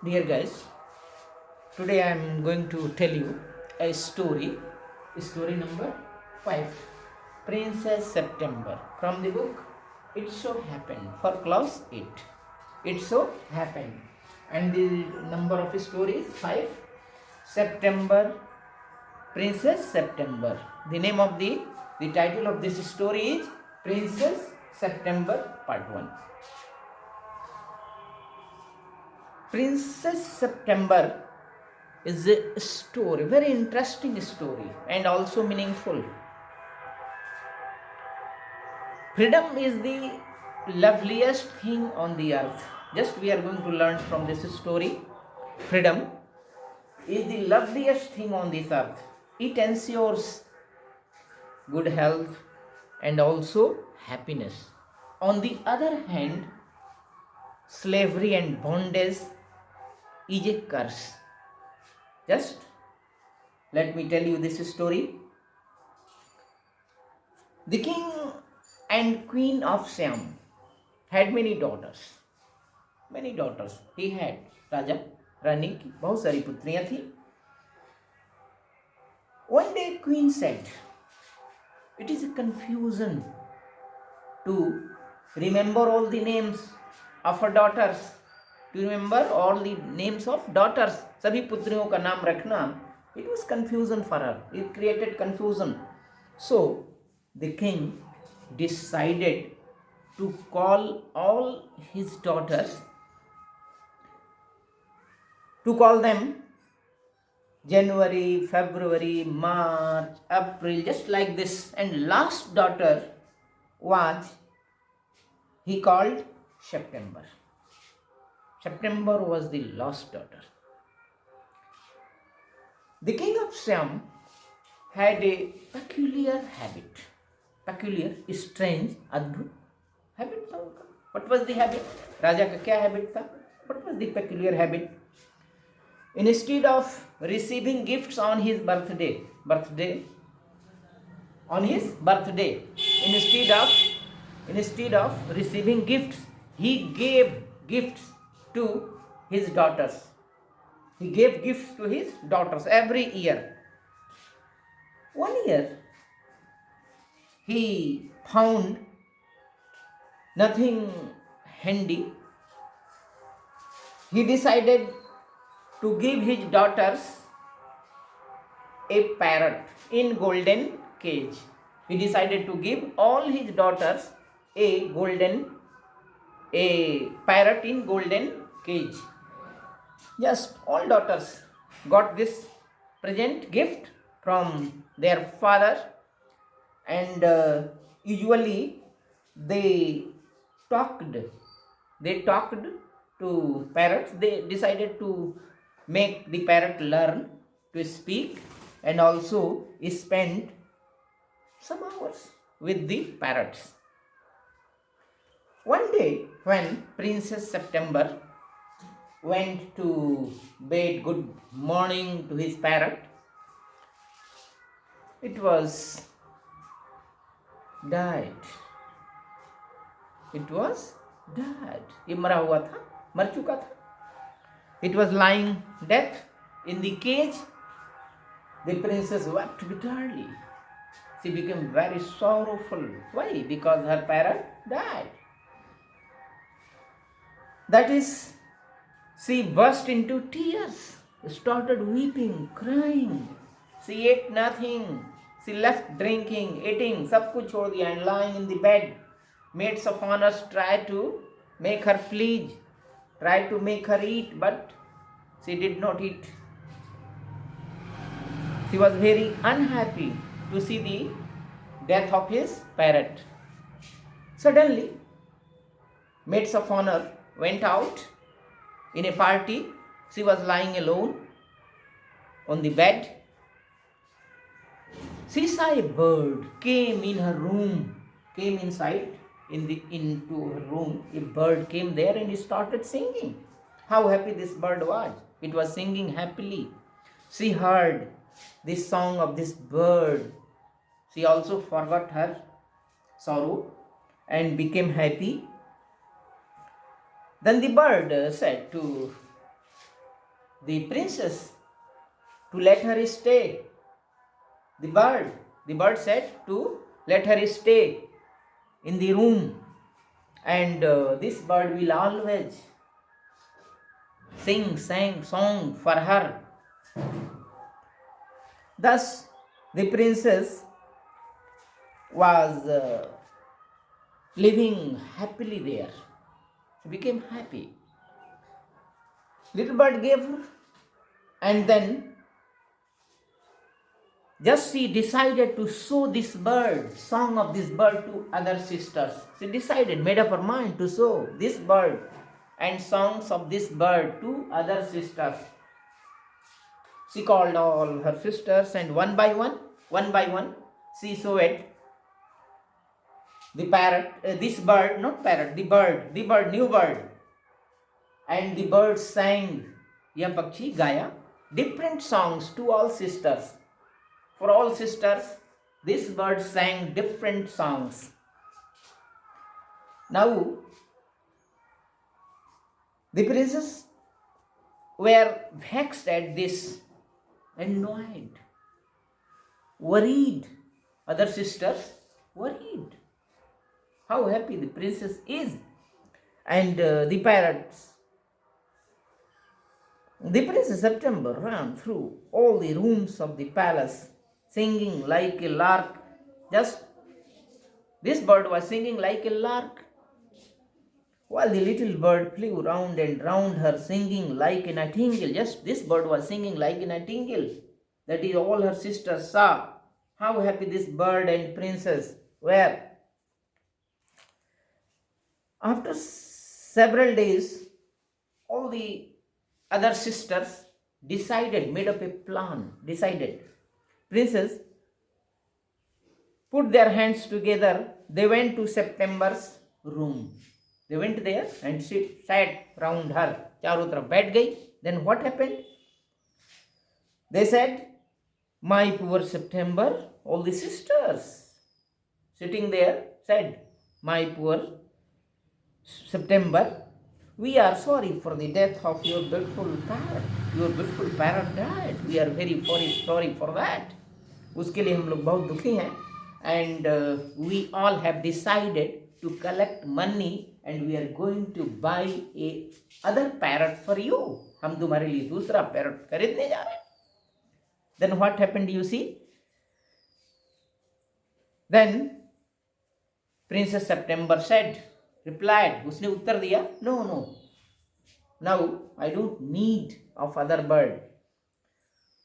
Dear guys, today I am going to tell you a story. Story number 5, Princess September, from the book It So Happened, for class 8. It So Happened, and the number of stories 5, September, Princess September. The name of the title of this story is Princess September Part 1. Princess September is a story, very interesting story, and also meaningful. Freedom is the loveliest thing on the earth. Just we are going to learn from this story. Freedom is the loveliest thing on this earth. It ensures good health and also happiness. On the other hand, slavery and bondage is a curse. Just let me tell you this story. The king and queen of Siam had many daughters. Many daughters he had. Raja Rani की बहुत सारी पुत्रियां थी. One day queen said, "It is a confusion to remember all the names of her daughters. To remember all the names of daughters. सभी पुत्रियों का नाम रखना. It was confusion for her. It created confusion. So the king decided to call all his daughters, to call them January, February, March, April, just like this. And last daughter was he called September. September was the last daughter. The king of Siam had a peculiar habit. Peculiar, strange, adbhut habit. What was the habit? राजा का क्या habit था? What was the peculiar habit? Instead of receiving gifts on his birthday, instead of receiving gifts, he gave gifts to his daughters. He gave gifts to his daughters every year. One year, he found nothing handy. He decided to give his daughters a parrot in golden cage. He decided to give all his daughters a parrot in golden cage. Yes, all daughters got this present gift from their father, and usually they talked to parrots. They decided to make the parrot learn to speak and also spend some hours with the parrots. One day when Princess September went to bid good morning to his parrot, it was died. It was dead. ये मरा हुआ था, मर चुका था. It was lying dead in the cage. The princess wept bitterly. She became very sorrowful. Why? Because her parrot died. That is, she burst into tears, started weeping, crying. She ate nothing. She left drinking, eating, सब कुछ छोड़ दिया, and lying in the bed. Maids of honor tried to make her please, tried to make her eat, but she did not eat. She was very unhappy to see the death of his parrot. Suddenly, maids of honor went out in a party. She was lying alone on the bed. She saw a bird came in her room, came inside into her room. A bird came there and started singing. How happy this bird was. It was singing happily. She heard the song of this bird. She also forgot her sorrow and became happy. Then the bird said to the princess to let her stay. The bird, the bird said to let her stay in the room, and this bird will always sang song for her. Thus, the princess was living happily there. She became happy. Little bird gave her, and then just she decided to show this bird, song of this bird to other sisters. She decided, made up her mind to show this bird and songs of this bird to other sisters. She called all her sisters, and one by one, she showed the parrot, this bird, not parrot, the bird, new bird. And the bird sang, यह पक्षी गाया different songs to all sisters. For all sisters, this bird sang different songs. Now, the princess were vexed at this, annoyed, worried. Other sisters worried. How happy the princess is. And the parrots. The Princess September ran through all the rooms of the palace, singing like a lark. Just this bird was singing like a lark, while the little bird flew round and round her, singing like a nightingale. Just this bird was singing like a nightingale. That is all her sisters saw. How happy this bird and princess were. After several days, all the other sisters made up a plan, decided. Princess put their hands together. They went to September's room. They went there and sat round her. चारों तरफ बैठ गई. Then what happened? They said, my poor September, all the sisters sitting there said, my poor September, we are sorry for the death of your beautiful parrot. Your beautiful parrot died. We are very sorry for that. उसके लिए हम लोग बहुत दुखी हैं. And we all have decided to collect money and we are going to buy a other parrot for you. हम तुम्हारे लिए दूसरा parrot खरीदने जा रहे हैं. Then what happened, you see? Then Princess September replied, उसने उत्तर दिया, no, now I don't need of other bird.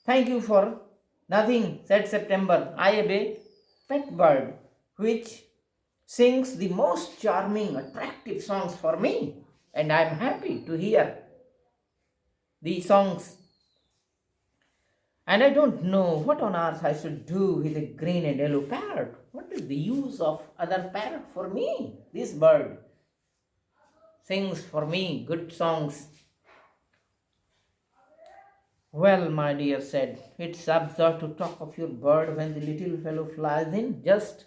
Thank you for nothing, said September. I have a pet bird which sings the most charming, attractive songs for me, and I am happy to hear these songs. And I don't know what on earth I should do with a green and yellow parrot. What is the use of other parrot for me? This bird sings for me good songs. Well, my dear said, it's absurd to talk of your bird when the little fellow flies in. Just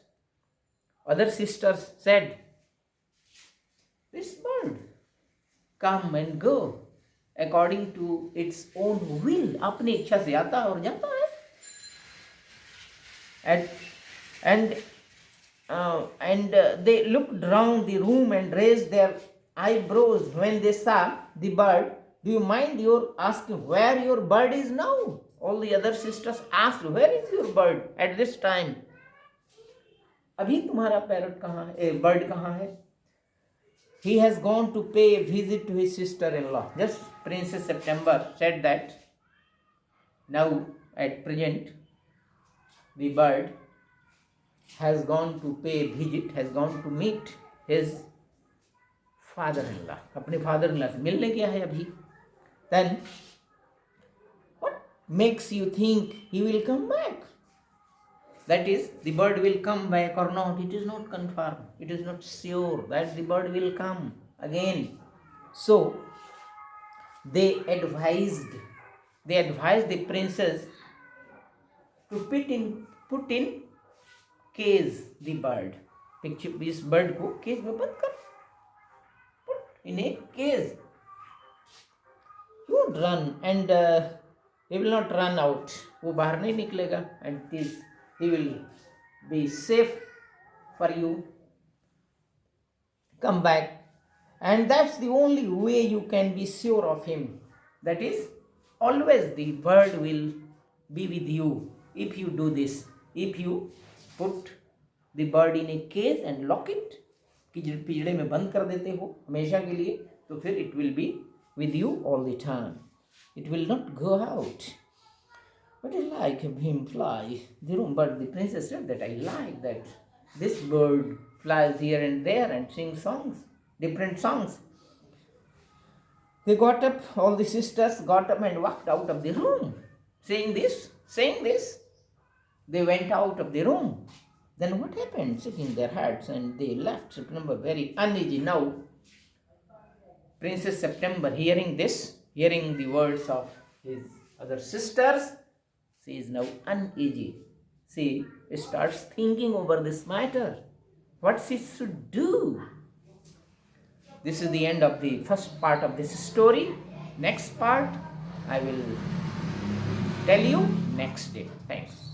other sisters said, this bird come and go according to its own will. अपनी इच्छा से आता और जाता है. And they looked round the room and raised their eyebrows when they saw the bird. Do you mind your asking where your bird is now? All the other sisters asked, where is your bird at this time? अभी तुम्हारा parrot कहाँ है, bird कहाँ है? He has gone to pay a visit to his sister-in-law. Just Princess September said that. Now, at present, the bird has gone to pay a visit, has gone to meet his father-in-law. अपने father-in-law से मिलने गया है अभी. Then, what makes you think he will come back? That is, the bird will come back or not, it is not confirmed. It is not sure that the bird will come again. So, they advised the princess to put in cage the bird. Picture इस bird को cage में बंद कर. Put in a cage. He would run and he will not run out. वो बाहर नहीं निकलेगा and he will be safe for you. Come back. And that's the only way you can be sure of him. That is, always the bird will be with you if you do this. If you put the bird in a cage and lock it, कि पिंजड़े में बंद कर देते हो हमेशा के लिए, तो फिर it will be with you all the time. It will not go out. But I like him fly the room. But the princess said that I like that this bird flies here and there and sings songs, different songs. They got up, all the sisters got up and walked out of the room, saying this. They went out of the room. Then what happened? Shaking their heads, and they left September very uneasy. Now, Princess September, hearing the words of his other sisters, she is now uneasy. She starts thinking over this matter, what she should do. This is the end of the first part of this story. Next part I will tell you next day. Thanks.